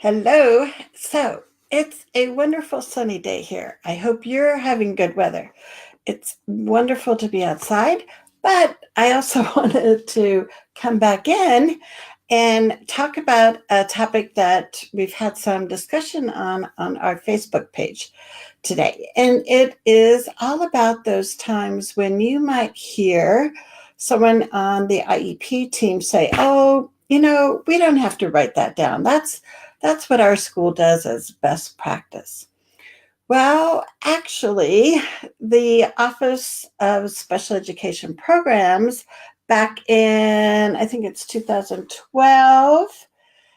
Hello. So it's a wonderful sunny day here. I hope you're having good weather. It's wonderful to be outside, but I also wanted to come back in and talk about a topic that we've had some discussion on our Facebook page today. And it is all about those times when you might hear someone on the IEP team say, "Oh, we don't have to write that down. That's what our school does as best practice." Well, actually, the Office of Special Education Programs back in, I think it's 2012,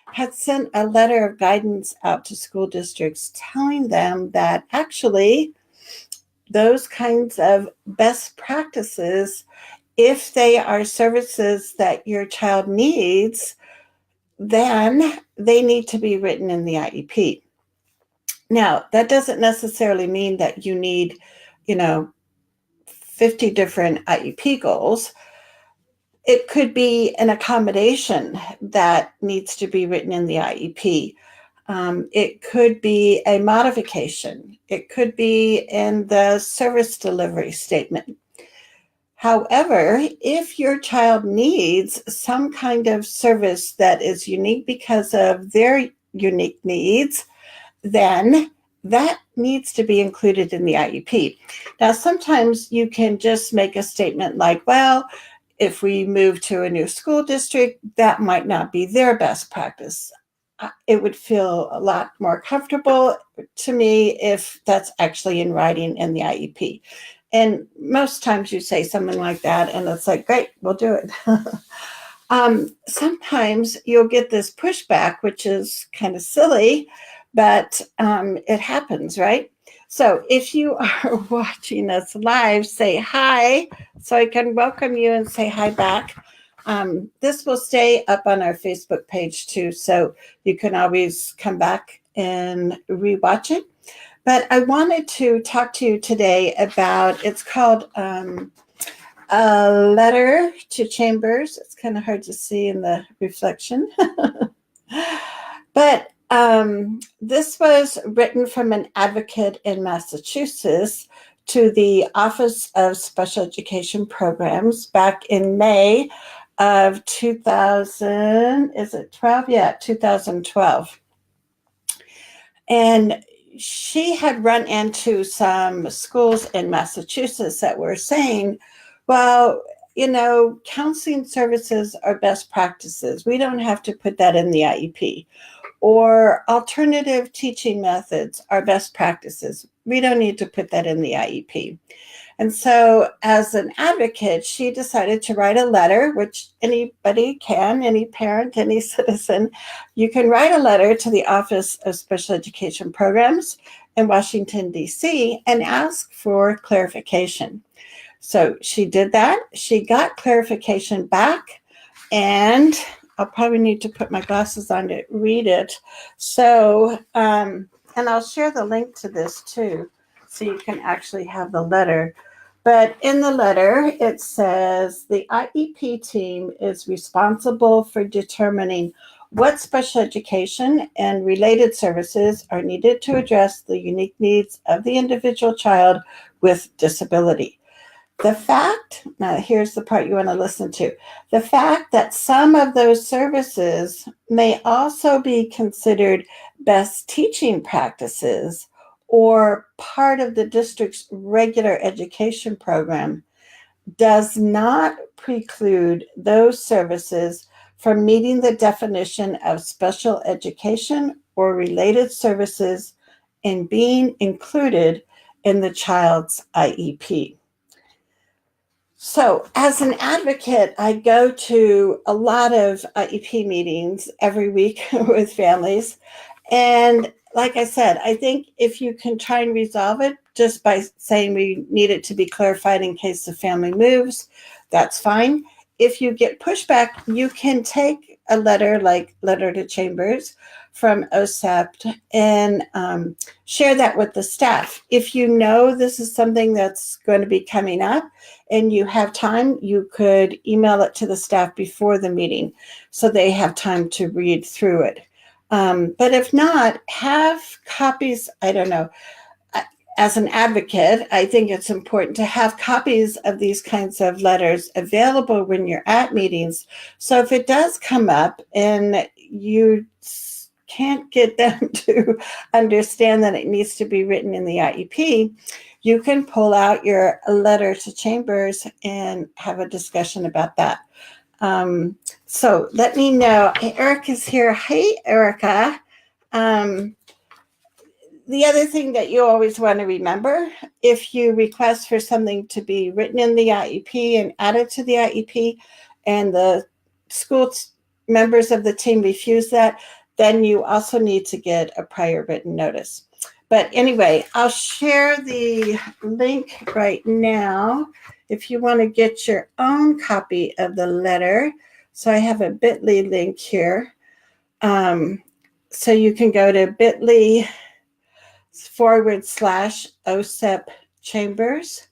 had sent a letter of guidance out to school districts telling them that actually those kinds of best practices, if they are services that your child needs, then they need to be written in the IEP. Now, that doesn't necessarily mean that you need, you know, 50 different IEP goals. It could be an accommodation that needs to be written in the IEP. It could be a modification. It could be in the service delivery statement. However, if your child needs some kind of service that is unique because of their unique needs, then that needs to be included in the IEP. Now, sometimes you can just make a statement like, well, if we move to a new school district, that might not be their best practice. It would feel a lot more comfortable to me if that's actually in writing in the IEP. And most times you say something like that, and it's like, great, we'll do it. Sometimes you'll get this pushback, which is kind of silly, but it happens, right? So if you are watching us live, say hi so I can welcome you and say hi back. This will stay up on our Facebook page too, so you can always come back and rewatch it. But I wanted to talk to you today about, it's called A Letter to Chambers. It's kind of hard to see in the reflection. But this was written from an advocate in Massachusetts to the Office of Special Education Programs back in May of 2000, is it 12? Yeah, 2012. And she had run into some schools in Massachusetts that were saying, well, counseling services are best practices. We don't have to put that in the IEP. Or alternative teaching methods are best practices. We don't need to put that in the IEP. And so, as an advocate, she decided to write a letter, which anybody can, any parent, any citizen, you can write a letter to the Office of Special Education Programs in Washington, D.C., and ask for clarification. So she did that. She got clarification back, and I'll probably need to put my glasses on to read it. So, and I'll share the link to this too, so you can actually have the letter. But in the letter, it says the IEP team is responsible for determining what special education and related services are needed to address the unique needs of the individual child with disability. The fact, now here's the part you want to listen to, the fact that some of those services may also be considered best teaching practices or part of the district's regular education program does not preclude those services from meeting the definition of special education or related services and being included in the child's IEP. So, as an advocate, I go to a lot of IEP meetings every week with families. And like I said, I think if you can try and resolve it just by saying we need it to be clarified in case the family moves, that's fine. If you get pushback, you can take a letter like Letter to Chambers from OSEP and share that with the staff. If you know this is something that's going to be coming up and you have time, you could email it to the staff before the meeting so they have time to read through it. But if not, have copies. I don't know. As an advocate, I think it's important to have copies of these kinds of letters available when you're at meetings. So if it does come up and you can't get them to understand that it needs to be written in the IEP, you can pull out your letter to Chambers and have a discussion about that. So let me know. Erica's here. Hey, Erica. The other thing that you always want to remember, if you request for something to be written in the IEP and added to the IEP, and the school members of the team refuse that, then you also need to get a prior written notice. But anyway, I'll share the link right now if you want to get your own copy of the letter. So I have a bit.ly link here. So you can go to bit.ly/OSEP Chambers,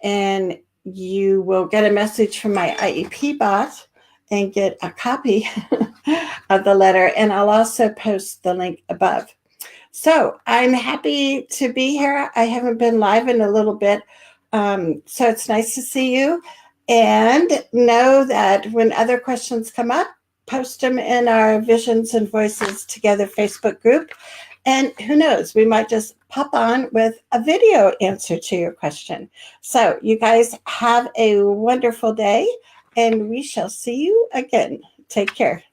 and you will get a message from my IEP bot and get a copy of the letter. And I'll also post the link above. So I'm happy to be here. I haven't been live in a little bit. So it's nice to see you. And know that when other questions come up, post them in our Visions and Voices Together Facebook group. And who knows, we might just pop on with a video answer to your question. So you guys have a wonderful day, and we shall see you again. Take care.